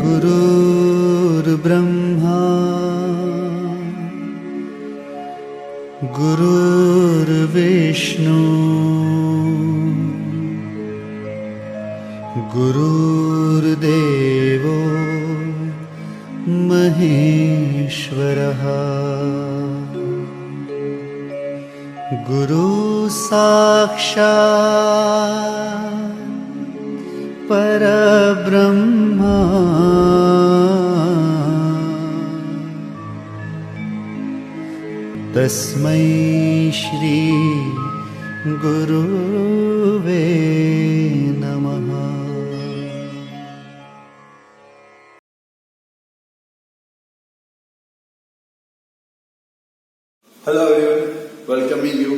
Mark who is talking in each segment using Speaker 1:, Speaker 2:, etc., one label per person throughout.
Speaker 1: गुरुर्ब्रह्मा गुरुर्विष्णु गुरुर्देवो महेश्वरः गुरु साक्षात् परब्रह्मा तस्मै श्री गुरुवे नमः।
Speaker 2: Hello everyone, welcoming you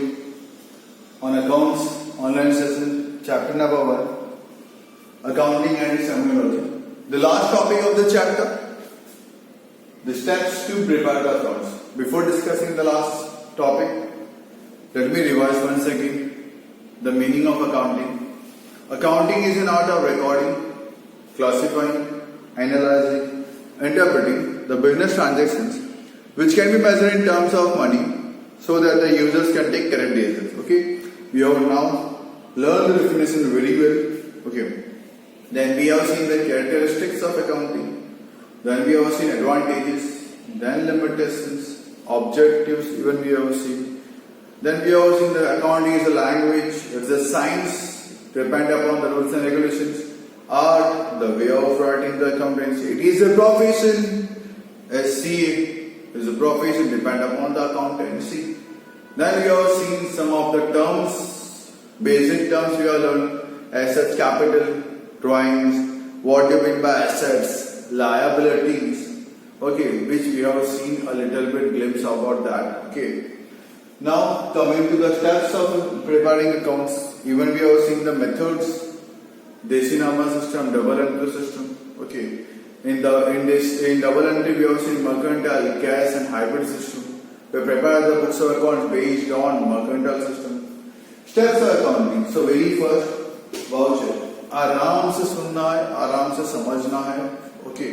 Speaker 2: on accounts online session chapter number 1, accounting and terminology. The last topic of the chapter, the steps to prepare the accounts. Before discussing the last topic, let me revise once again the meaning of accounting. Accounting is an art of recording, classifying, analyzing, interpreting the business transactions which can be measured in terms of money so that the users can take correct decisions. Okay, we have now learned the definition very well. Okay, then we have seen the characteristics of accounting, then we have seen advantages, then limitations, objectives, even we have seen. Then we have seen that accounting is a language, it's a science, depend upon the rules and regulations, art, the way of writing the accountancy. It is a profession, SCA is a profession, depend upon the accountancy. Then we have seen some of the terms, basic terms we have learned, assets, capital, drawings, what do you mean by assets, liabilities, okay, which we have seen a little bit glimpse about that. Okay, now coming to the steps of preparing accounts, even we have seen the methods, Desinama system, double entry system. Okay, in double entry we have seen mercantile, cash and hybrid system. We prepare the books of accounts based on mercantile system. Steps of accounting. So very first, voucher. आराम से सुनना है, आराम से समझना है. Okay,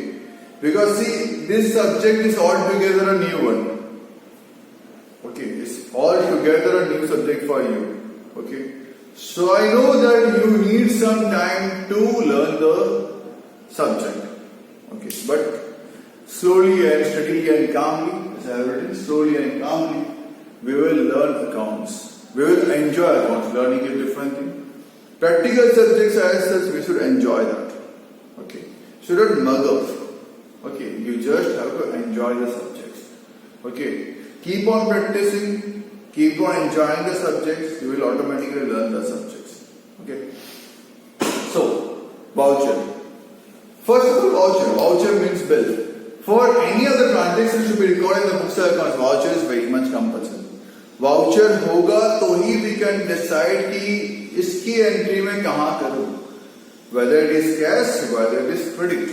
Speaker 2: because see, this subject is altogether a new one. Okay, it's altogether a new subject for you. Okay, so I know that you need some time to learn the subject. Okay, but slowly and steadily and calmly, as I have written, slowly and calmly, we will learn accounts. We will enjoy accounts. Learning is different thing. Practical subjects as such, we should enjoy that. Okay, shouldn't mug up. Okay, you just have to enjoy the subjects. Okay, keep on practicing, keep on enjoying the subjects, you will automatically learn the subjects. Okay, so voucher. First of all, voucher means bill. For any of the transactions to be recorded in the books of accounts, voucher is very much compulsory. Voucher होगा तो ही we can decide कि इसकी entry में कहाँ करूँ. Whether it is cash, whether it is credit,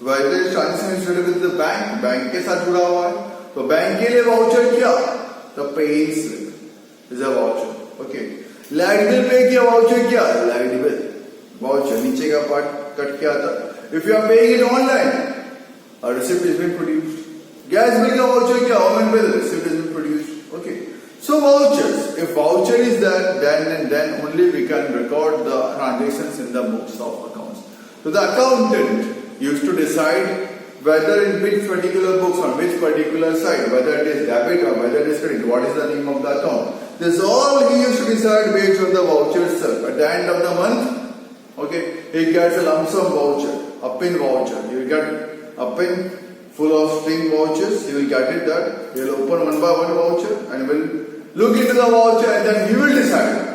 Speaker 2: whether it is transaction is related with the bank, bank के साथ जुड़ा हुआ है, तो बैंक के लिए voucher क्या? The paying slip is a voucher. Okay. Light bill पे क्या voucher क्या? Light bill voucher नीचे का पार्ट कट के आता. If you are paying it online, a receipt is being produced. Gas bill का voucher क्या? Online bill receipt is being produced. Okay. So vouchers. If voucher is there, then only we can record the transactions in the books of accounts. So the accountant used to decide whether in which particular books on which particular side, whether it is debit or whether it is credit, what is the name of the account. This all he used to decide based on the voucher itself. At the end of the month, okay, he gets a lump sum voucher, a pin voucher. He will get a pin full of string vouchers. He will get it that he will open one by one voucher and will look into the voucher and then he will decide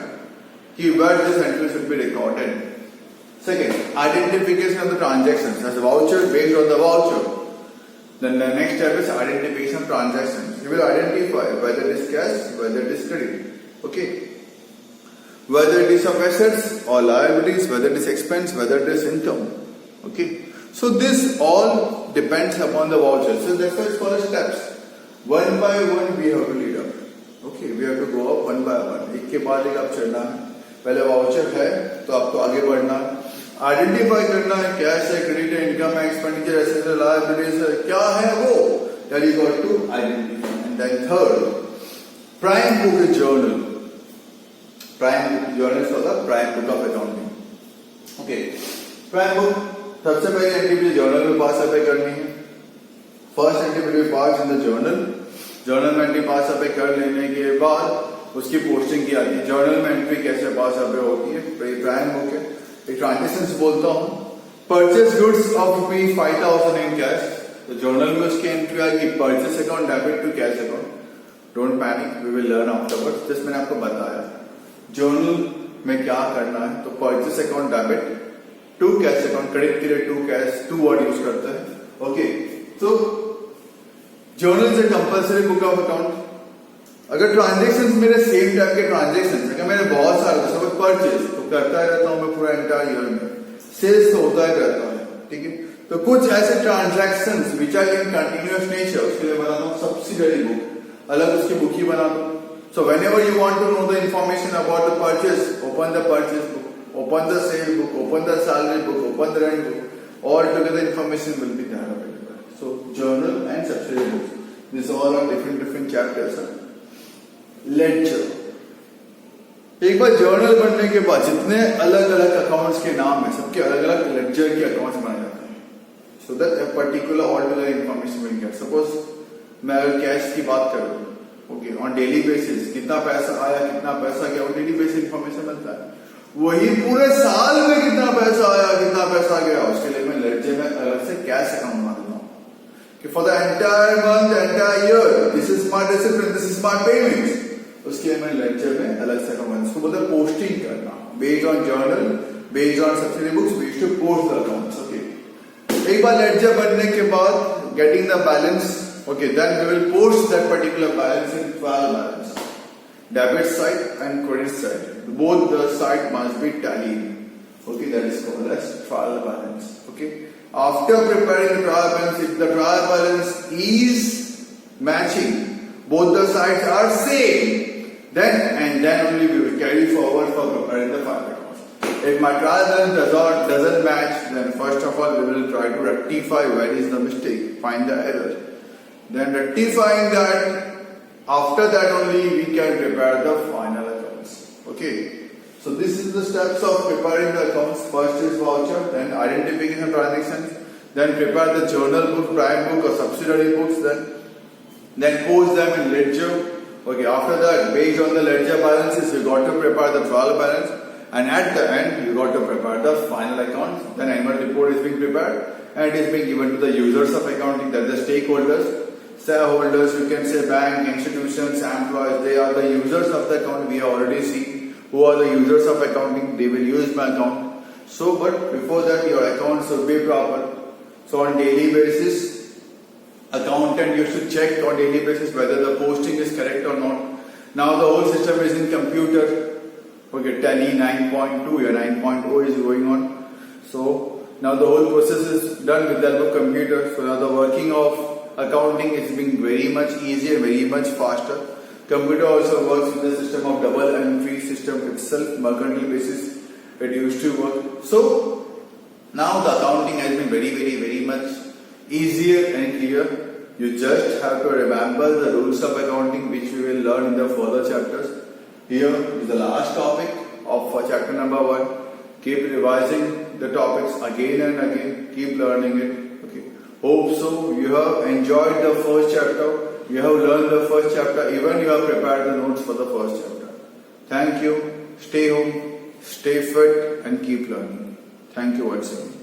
Speaker 2: where this entry should be recorded. Second, identification of the transactions. As a voucher based on the voucher. Then the next step is identification of transactions. You will identify whether it is cash, whether it is credit. Okay. Whether it is of assets or liabilities, whether it is expense, whether it is income. Okay. So this all depends upon the voucher. So that's why it's called steps. One by one we have to lead up. Okay, we have to go up one by one. एक के बाद एक आप चढ़ना है. पहले voucher है तो आपको आगे बढ़ना है. आइडेंटिफाई करना है कैश है, क्रेडिट है, इनकम है, एक्सपेंडिचर, एसेट्स है, लायबिलिटीज है, क्या है वो, that you got to identify. And then third, prime book is journal. Prime book journal for the prime book of accounting. Okay, prime book सबसे पहले एंट्री जर्नल में पास अवे करनी है. First entry will be pass in the journal. Journal में entry pass away कर लेने के बाद उसकी पोस्टिंग की आती है. जर्नल में एंट्री कैसे पास अवे होती है, प्राइम बुक है. एक ट्रांजेक्शन बोलता हूँ, purchase goods of ₹5,000 in cash. तो जर्नल में उसकी एंट्री आएगी purchase account debit to cash account. Don't panic, we will learn afterwards. Just मैंने आपको बताया जर्नल में क्या करना है. तो purchase account debit to cash account, credit के लिए to cash, to word use करता है. ओके, तो जर्नल से कंपल्सरी बुक ऑफ अकाउंट. अगर ट्रांजेक्शन मेरे सेम टाइप के ट्रांजेक्शन, अगर मैंने बहुत सारे सपोज परचेज तो करता ही रहता हूं मैं पूरा एंटायर ईयर में, सेल्स तो होता ही रहता है, ठीक है. तो कुछ ऐसे transaction which are in continuous nature, उसके लिए बनाता हूँ सब्सिडरी बुक, अलग उसकी बुक ही बनाता हूँ. So whenever you want to know the information about the purchase, open the purchase book, open the sale book, open the salary book, open the rent book. All together information will be there available. So journal and subsidiary books. These all are different chapters. Ledger. एक बार journal बनने के बाद जितने अलग अलग accounts के नाम है सबके अलग अलग लेडजर के अकाउंट्स बनाए जाते हैं. So that a particular all together information will get. Suppose मैं अगर कैश की बात करूँ, ओके, ऑन डेली बेसिस कितना पैसा आया, कितना पैसा गया, ऑन डेली बेसिस इंफॉर्मेशन मिलता है. वही पूरे साल में कितना पैसा आया, कितना पैसा गया, उसके लिए मैं लेडजर में अलग से कैश अकाउंट बना देता हूँ कि for the entire month, entire year, this is my discipline, this is my payments. उसके लिए मैं लेडजर में अलग से अकाउंट, इसको बोलते हैं पोस्टिंग करना. Based on journal, based on subsidiary books, we should post the accounts. Okay, एक बार लेडजर बनने के बाद getting the balance, okay, then we will post that particular balance in trial balance. Debit side and credit side, both the side must be tallied. Okay, that is called as trial balance. Okay, after preparing the trial balance, if the trial balance is matching, both the sides are same, then only we will carry forward for preparing the final accounts. If my trial balance doesn't match, then first of all we will try to rectify where is the mistake, find the error. Then rectifying that, after that only we can prepare the final accounts. Okay, so this is the steps of preparing the accounts. First is voucher, then identification of transactions, then prepare the journal book, prime book or subsidiary books, then post them in ledger. Okay, after that, based on the ledger balances, you got to prepare the trial balance, and at the end you got to prepare the final accounts. Then annual report is being prepared and it is being given to the users of accounting, that the stakeholders, shareholders, you can say bank, institutions, employees, they are the users of the account. We have already seen who are the users of accounting, they will use my account. So, but before that your account should be proper. So on daily basis, accountant used to check on daily basis whether the posting is correct or not. Now the whole system is in computer. Okay, Tally 9.2 or 9.0 is going on. So now the whole process is done with the help of computer. So now the working of accounting is being very much easier, very much faster. Computer also works with the system of double entry system itself, mercantile basis it used to work. So now the accounting has been very much easier and clear. You just have to remember the rules of accounting which we will learn in the further chapters. Here is the last topic of chapter number 1. Keep revising the topics again and again, keep learning it. Hope so you have enjoyed the first chapter, you have learned the first chapter, even you have prepared the notes for the first chapter. Thank you, stay home, stay fit and keep learning. Thank you once again.